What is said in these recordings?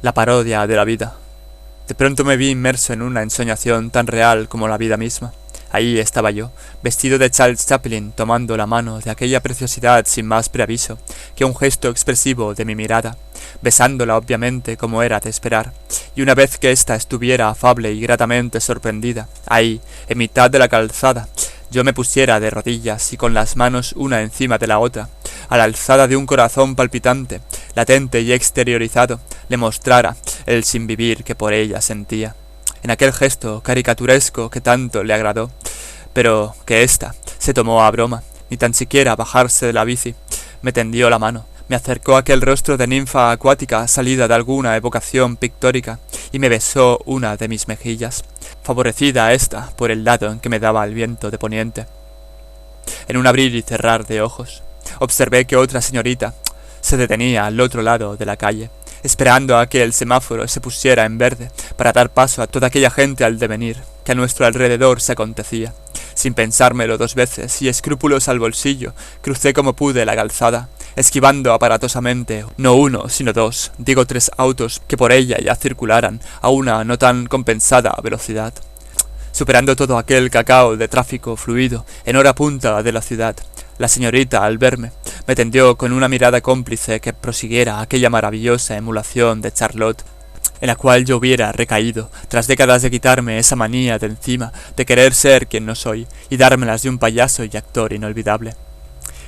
La parodia de la vida. De pronto me vi inmerso en una ensoñación tan real como la vida misma. Ahí estaba yo, vestido de Charles Chaplin, tomando la mano de aquella preciosidad sin más preaviso que un gesto expresivo de mi mirada, besándola obviamente como era de esperar, y una vez que ésta estuviera afable y gratamente sorprendida, ahí, en mitad de la calzada, yo me pusiera de rodillas y con las manos una encima de la otra, a la alzada de un corazón palpitante, latente y exteriorizado, le mostrara el sinvivir que por ella sentía. En aquel gesto caricaturesco que tanto le agradó, pero que ésta se tomó a broma, ni tan siquiera bajarse de la bici, me tendió la mano, me acercó aquel rostro de ninfa acuática salida de alguna evocación pictórica, y me besó una de mis mejillas, favorecida ésta por el lado en que me daba el viento de poniente. En un abrir y cerrar de ojos, observé que otra señorita se detenía al otro lado de la calle, esperando a que el semáforo se pusiera en verde para dar paso a toda aquella gente al devenir que a nuestro alrededor se acontecía. Sin pensármelo dos veces y escrúpulos al bolsillo, crucé como pude la calzada, esquivando aparatosamente no uno sino dos, digo tres autos que por ella ya circularan a una no tan compensada velocidad. Superando todo aquel cacao de tráfico fluido en hora punta de la ciudad, la señorita, al verme, me tendió con una mirada cómplice que prosiguiera aquella maravillosa emulación de Charlotte, en la cual yo hubiera recaído, tras décadas de quitarme esa manía de encima, de querer ser quien no soy, y dármelas de un payaso y actor inolvidable.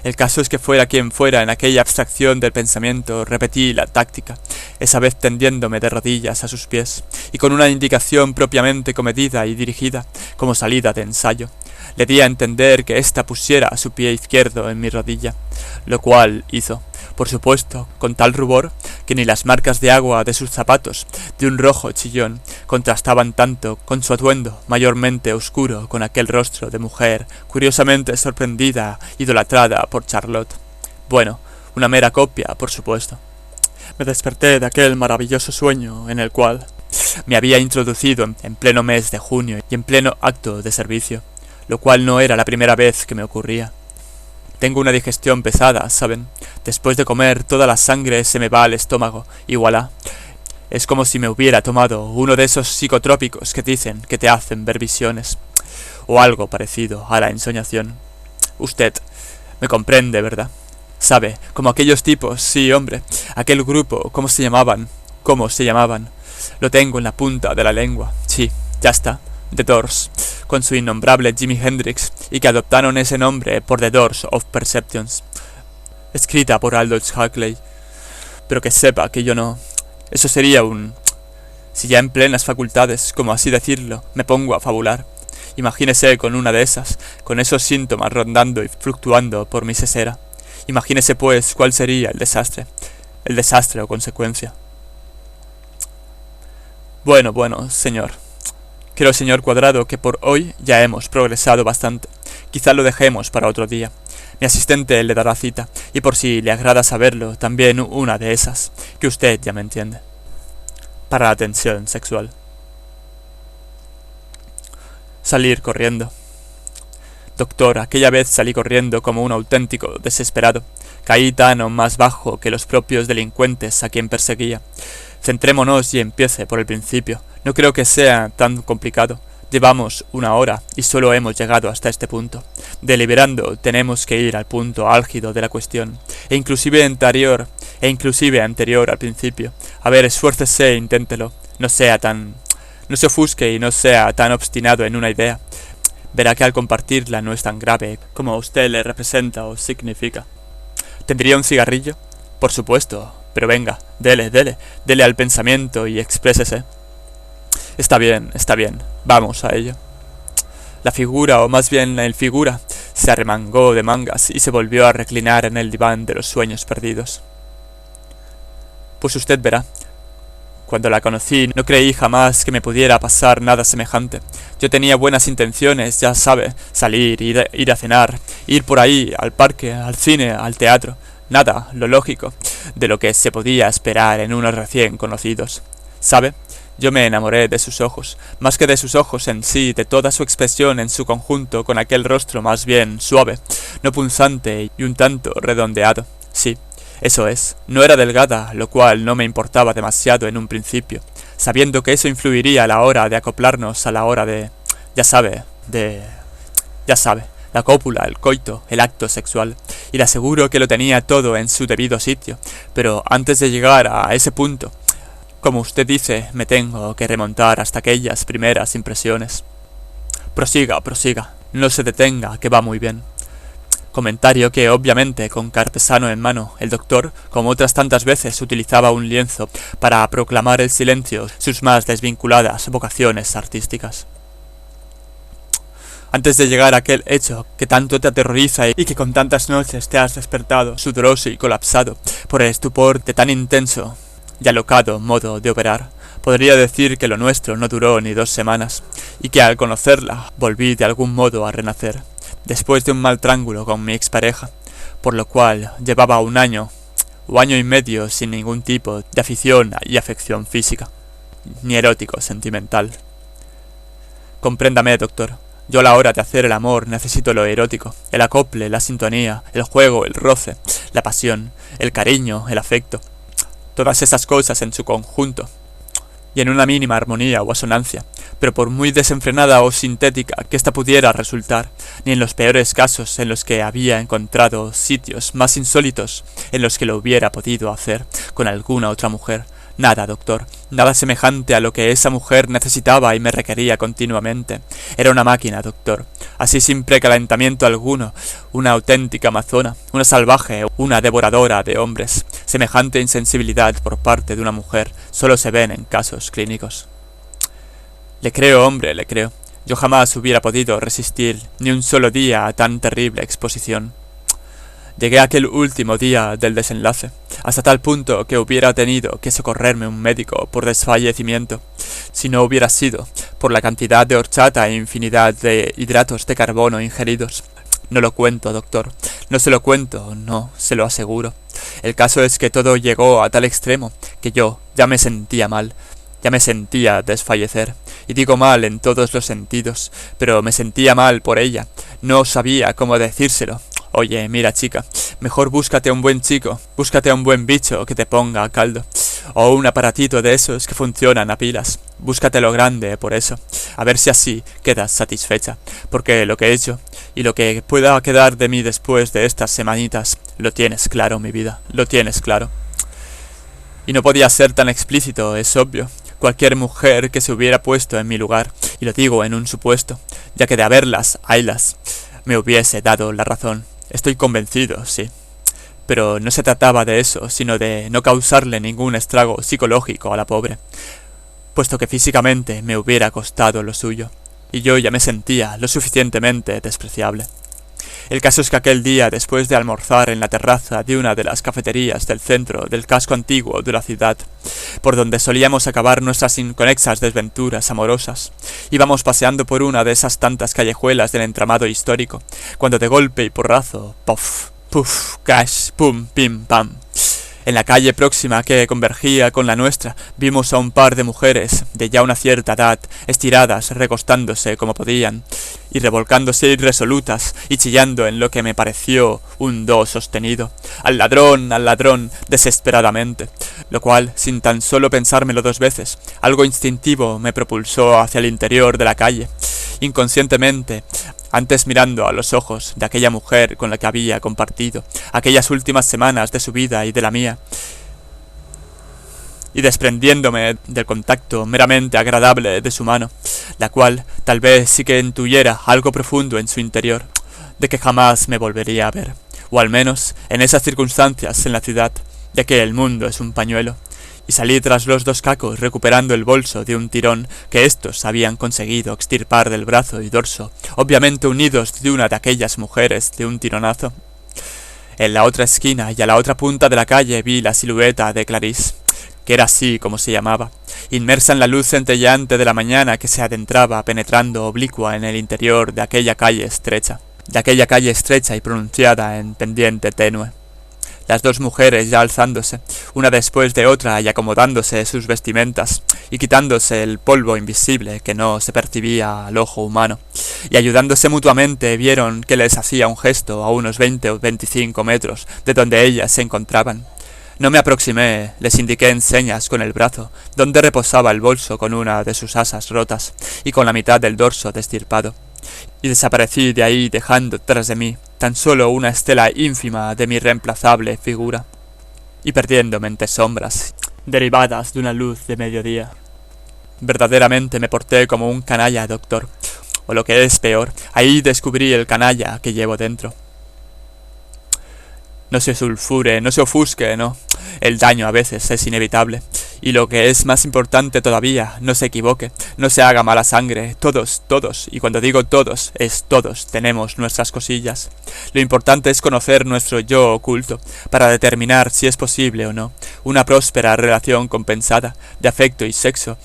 El caso es que fuera quien fuera en aquella abstracción del pensamiento, repetí la táctica, esa vez tendiéndome de rodillas a sus pies, y con una indicación propiamente comedida y dirigida, como salida de ensayo, le di a entender que ésta pusiera su pie izquierdo en mi rodilla, lo cual hizo, por supuesto, con tal rubor que ni las marcas de agua de sus zapatos, de un rojo chillón, contrastaban tanto con su atuendo mayormente oscuro con aquel rostro de mujer curiosamente sorprendida, idolatrada por Charlotte. Bueno, una mera copia, por supuesto. Me desperté de aquel maravilloso sueño en el cual me había introducido en pleno mes de junio y en pleno acto de servicio, lo cual no era la primera vez que me ocurría. Tengo una digestión pesada, ¿saben? Después de comer toda la sangre se me va al estómago, y voilà. Es como si me hubiera tomado uno de esos psicotrópicos que dicen que te hacen ver visiones, o algo parecido a la ensoñación. Usted me comprende, ¿verdad? Sabe, como aquellos tipos, sí, hombre, aquel grupo, ¿cómo se llamaban? ¿Cómo se llamaban? Lo tengo en la punta de la lengua, sí, ya está. The Doors, con su innombrable Jimi Hendrix, y que adoptaron ese nombre por The Doors of Perceptions, escrita por Aldous Huxley. Pero que sepa que yo no... Eso sería un... Si ya en plenas facultades, como así decirlo, me pongo a fabular. Imagínese con una de esas, con esos síntomas rondando y fluctuando por mi sesera. Imagínese pues cuál sería el desastre o consecuencia. Bueno, señor. Creo, señor Cuadrado, que por hoy ya hemos progresado bastante. Quizá lo dejemos para otro día. Mi asistente le dará cita, y por si le agrada saberlo, también una de esas, que usted ya me entiende. Para la tensión sexual. Salir corriendo. Doctor, aquella vez salí corriendo como un auténtico desesperado. Caí tan o más bajo que los propios delincuentes a quien perseguía. Centrémonos y empiece por el principio. No creo que sea tan complicado. Llevamos una hora y solo hemos llegado hasta este punto. Deliberando, tenemos que ir al punto álgido de la cuestión, e inclusive anterior al principio. A ver, esfuércese e inténtelo. No se ofusque y no sea tan obstinado en una idea. Verá que al compartirla no es tan grave como a usted le representa o significa. ¿Tendría un cigarrillo? Por supuesto, pero venga, dele al pensamiento y exprésese. Está bien, vamos a ello. La figura, o más bien el figura, se arremangó de mangas y se volvió a reclinar en el diván de los sueños perdidos. Pues usted verá. Cuando la conocí no creí jamás que me pudiera pasar nada semejante. Yo tenía buenas intenciones, ya sabe, salir, ir a cenar, ir por ahí, al parque, al cine, al teatro. Nada, lo lógico, de lo que se podía esperar en unos recién conocidos. ¿Sabe? Yo me enamoré de sus ojos, más que de sus ojos en sí, de toda su expresión en su conjunto, con aquel rostro más bien suave, no punzante y un tanto redondeado. Sí, Eso es, no era delgada, lo cual no me importaba demasiado en un principio, sabiendo que eso influiría a la hora de acoplarnos a la hora de... ya sabe, la cópula, el coito, el acto sexual, y le aseguro que lo tenía todo en su debido sitio, pero antes de llegar a ese punto, como usted dice, me tengo que remontar hasta aquellas primeras impresiones. Prosiga, no se detenga, que va muy bien. Comentario que, obviamente, con Carpesano en mano, el doctor, como otras tantas veces, utilizaba un lienzo para proclamar el silencio sus más desvinculadas vocaciones artísticas. Antes de llegar a aquel hecho que tanto te aterroriza y que con tantas noches te has despertado, sudoroso y colapsado, por el estupor de tan intenso y alocado modo de operar, podría decir que lo nuestro no duró ni 2 semanas, y que al conocerla volví de algún modo a renacer, después de un mal trángulo con mi expareja, por lo cual llevaba 1 año o año y medio sin ningún tipo de afición y afección física, ni erótico sentimental. Compréndame, doctor, yo a la hora de hacer el amor necesito lo erótico, el acople, la sintonía, el juego, el roce, la pasión, el cariño, el afecto, todas esas cosas en su conjunto, y en una mínima armonía o asonancia, pero por muy desenfrenada o sintética que ésta pudiera resultar, ni en los peores casos en los que había encontrado sitios más insólitos en los que lo hubiera podido hacer con alguna otra mujer. Nada, doctor, nada semejante a lo que esa mujer necesitaba y me requería continuamente. Era una máquina, doctor, así sin precalentamiento alguno, una auténtica amazona, una salvaje, una devoradora de hombres. Semejante insensibilidad por parte de una mujer solo se ven en casos clínicos. Le creo, hombre, le creo. Yo jamás hubiera podido resistir ni un solo día a tan terrible exposición. Llegué aquel último día del desenlace, hasta tal punto que hubiera tenido que socorrerme un médico por desfallecimiento, si no hubiera sido por la cantidad de horchata e infinidad de hidratos de carbono ingeridos. No lo cuento, doctor, no se lo cuento, no, se lo aseguro. El caso es que todo llegó a tal extremo que yo ya me sentía mal, ya me sentía desfallecer, y digo mal en todos los sentidos, pero me sentía mal por ella, no sabía cómo decírselo. Oye, mira, chica, mejor búscate a un buen chico, búscate a un buen bicho que te ponga a caldo, o un aparatito de esos que funcionan a pilas. Búscatelo grande, por eso, a ver si así quedas satisfecha, porque lo que he hecho, y lo que pueda quedar de mí después de estas semanitas, lo tienes claro, mi vida, lo tienes claro. Y no podía ser tan explícito, es obvio. Cualquier mujer que se hubiera puesto en mi lugar, y lo digo en un supuesto, ya que de haberlas, haylas, me hubiese dado la razón. Estoy convencido, sí. Pero no se trataba de eso, sino de no causarle ningún estrago psicológico a la pobre, puesto que físicamente me hubiera costado lo suyo, y yo ya me sentía lo suficientemente despreciable. El caso es que aquel día, después de almorzar en la terraza de una de las cafeterías del centro del casco antiguo de la ciudad, por donde solíamos acabar nuestras inconexas desventuras amorosas, íbamos paseando por una de esas tantas callejuelas del entramado histórico, cuando de golpe y porrazo, ¡puff! ¡Puf! ¡Cash! ¡Pum! ¡Pim! ¡Pam! En la calle próxima que convergía con la nuestra, vimos a un par de mujeres de ya una cierta edad, estiradas, recostándose como podían, y revolcándose irresolutas, y chillando en lo que me pareció un do sostenido. ¡Al ladrón! Desesperadamente, lo cual, sin tan solo pensármelo 2 veces, algo instintivo me propulsó hacia el interior de la calle, inconscientemente, antes mirando a los ojos de aquella mujer con la que había compartido aquellas últimas semanas de su vida y de la mía, y desprendiéndome del contacto meramente agradable de su mano, la cual tal vez sí que intuyera algo profundo en su interior, de que jamás me volvería a ver, o al menos en esas circunstancias en la ciudad, de que el mundo es un pañuelo, y salí tras los 2 cacos recuperando el bolso de un tirón que éstos habían conseguido extirpar del brazo y dorso, obviamente unidos de una de aquellas mujeres de un tironazo. En la otra esquina y a la otra punta de la calle vi la silueta de Clarice, que era así como se llamaba, inmersa en la luz centelleante de la mañana que se adentraba penetrando oblicua en el interior de aquella calle estrecha y pronunciada en pendiente tenue. Las 2 mujeres ya alzándose, una después de otra y acomodándose sus vestimentas, y quitándose el polvo invisible que no se percibía al ojo humano, y ayudándose mutuamente vieron que les hacía un gesto a unos 20 o 25 metros de donde ellas se encontraban, No me aproximé, les indiqué en señas con el brazo, donde reposaba el bolso con una de sus asas rotas y con la mitad del dorso destirpado, y desaparecí de ahí dejando tras de mí tan solo una estela ínfima de mi reemplazable figura, y perdiéndome entre sombras, derivadas de una luz de mediodía. Verdaderamente me porté como un canalla, doctor, o lo que es peor, ahí descubrí el canalla que llevo dentro. No se sulfure, no se ofusque, no. El daño a veces es inevitable. Y lo que es más importante todavía, no se equivoque, no se haga mala sangre. Todos, y cuando digo todos, es todos, tenemos nuestras cosillas. Lo importante es conocer nuestro yo oculto, para determinar si es posible o no una próspera relación compensada de afecto y sexo,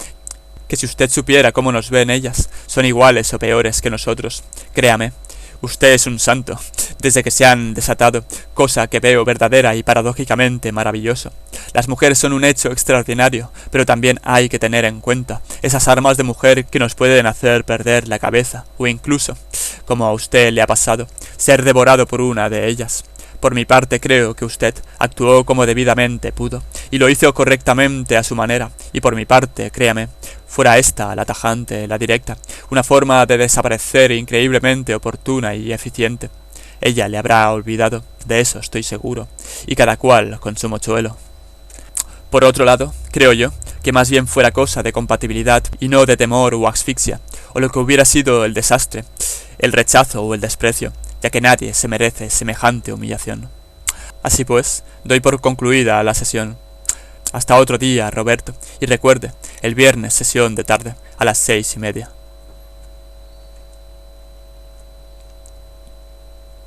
que si usted supiera cómo nos ven ellas, son iguales o peores que nosotros. Créame, usted es un santo, desde que se han desatado, cosa que veo verdadera y paradójicamente maravilloso. Las mujeres son un hecho extraordinario, pero también hay que tener en cuenta esas armas de mujer que nos pueden hacer perder la cabeza, o incluso, como a usted le ha pasado, ser devorado por una de ellas. Por mi parte creo que usted actuó como debidamente pudo, y lo hizo correctamente a su manera, y por mi parte, créame, fuera esta la tajante, la directa, una forma de desaparecer increíblemente oportuna y eficiente. Ella le habrá olvidado, de eso estoy seguro, y cada cual con su mochuelo. Por otro lado, creo yo, que más bien fuera cosa de compatibilidad y no de temor o asfixia, o lo que hubiera sido el desastre, el rechazo o el desprecio, ya que nadie se merece semejante humillación. Así pues, doy por concluida la sesión. Hasta otro día, Roberto, y recuerde, el viernes sesión de tarde, a las 6:30.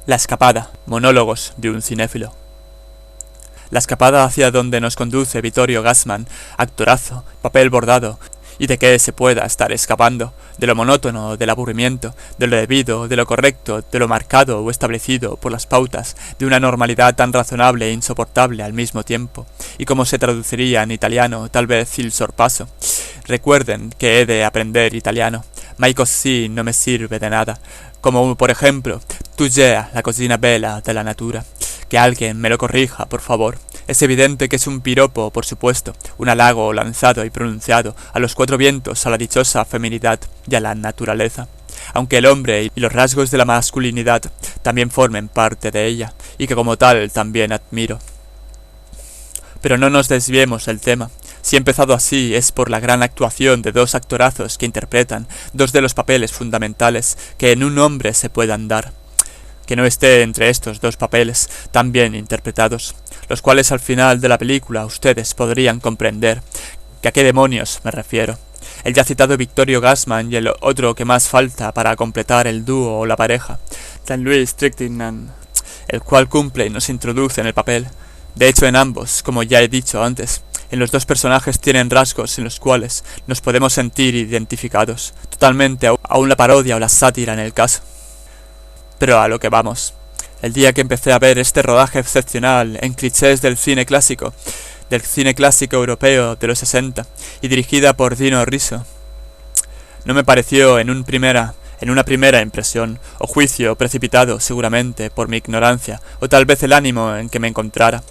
La escapada, monólogos de un cinéfilo. La escapada hacia donde nos conduce Vittorio Gassman, actorazo, papel bordado, y de qué se pueda estar escapando, de lo monótono, del aburrimiento, de lo debido, de lo correcto, de lo marcado o establecido por las pautas, de una normalidad tan razonable e insoportable al mismo tiempo, y como se traduciría en italiano, tal vez il sorpaso. Recuerden que he de aprender italiano, ma così no me sirve de nada, como por ejemplo, tu gea, la cocina bella de la natura. Que alguien me lo corrija, por favor. Es evidente que es un piropo, por supuesto, un halago lanzado y pronunciado a los cuatro vientos, a la dichosa feminidad y a la naturaleza, aunque el hombre y los rasgos de la masculinidad también formen parte de ella, y que como tal también admiro. Pero no nos desviemos del tema. Si he empezado así es por la gran actuación de dos actorazos que interpretan dos de los papeles fundamentales que en un hombre se puedan dar. Que no esté entre estos dos papeles tan bien interpretados, los cuales al final de la película ustedes podrían comprender que a qué demonios me refiero. El ya citado Vittorio Gassman y el otro que más falta para completar el dúo o la pareja, Jean-Louis Trintignant, el cual cumple y nos introduce en el papel. De hecho, en ambos, como ya he dicho antes, en los dos personajes tienen rasgos en los cuales nos podemos sentir identificados, totalmente aún la parodia o la sátira en el caso. Pero a lo que vamos. El día que empecé a ver este rodaje excepcional en clichés del cine clásico europeo de los 60, y dirigida por Dino Risi, no me pareció en una primera impresión, o juicio precipitado seguramente por mi ignorancia, o tal vez el ánimo en que me encontrara,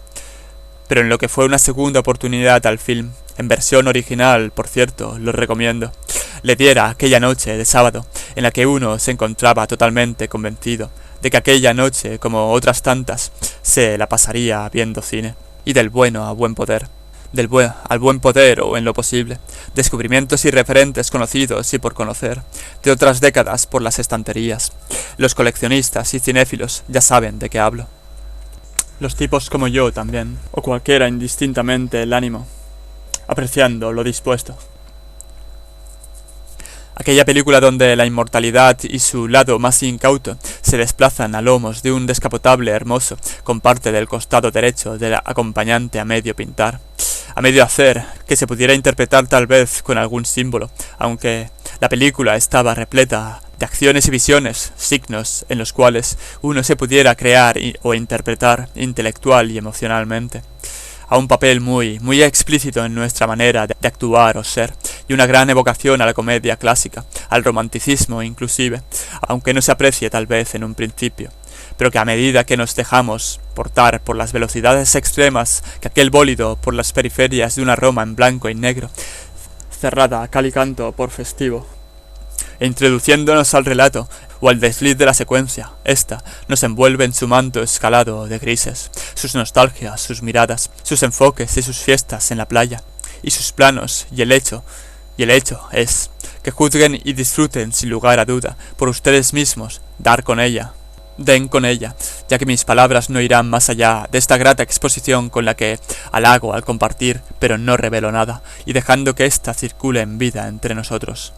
pero en lo que fue una segunda oportunidad al film, en versión original, por cierto, lo recomiendo, le diera aquella noche de sábado, en la que uno se encontraba totalmente convencido de que aquella noche, como otras tantas, se la pasaría viendo cine, y del bueno a buen poder, al buen poder o en lo posible, descubrimientos y referentes conocidos y por conocer, de otras décadas por las estanterías. Los coleccionistas y cinéfilos ya saben de qué hablo. Los tipos como yo también, o cualquiera indistintamente el ánimo, apreciando lo dispuesto. Aquella película donde la inmortalidad y su lado más incauto se desplazan a lomos de un descapotable hermoso con parte del costado derecho del acompañante a medio pintar, a medio hacer, que se pudiera interpretar tal vez con algún símbolo, aunque la película estaba repleta de acciones y visiones, signos en los cuales uno se pudiera crear o interpretar intelectual y emocionalmente. A un papel muy explícito en nuestra manera de actuar o ser, y una gran evocación a la comedia clásica, al romanticismo inclusive, aunque no se aprecie tal vez en un principio. pero que a medida que nos dejamos portar por las velocidades extremas que aquel bólido por las periferias de una Roma en blanco y negro, cerrada a cal y canto por festivo, e introduciéndonos al relato o al desliz de la secuencia, ésta nos envuelve en su manto escalado de grises, sus nostalgias, sus miradas, sus enfoques y sus fiestas en la playa, y sus planos, y el hecho es que juzguen y disfruten sin lugar a duda, por ustedes mismos, den con ella, ya que mis palabras no irán más allá de esta grata exposición con la que halago al compartir, pero no revelo nada, y dejando que ésta circule en vida entre nosotros.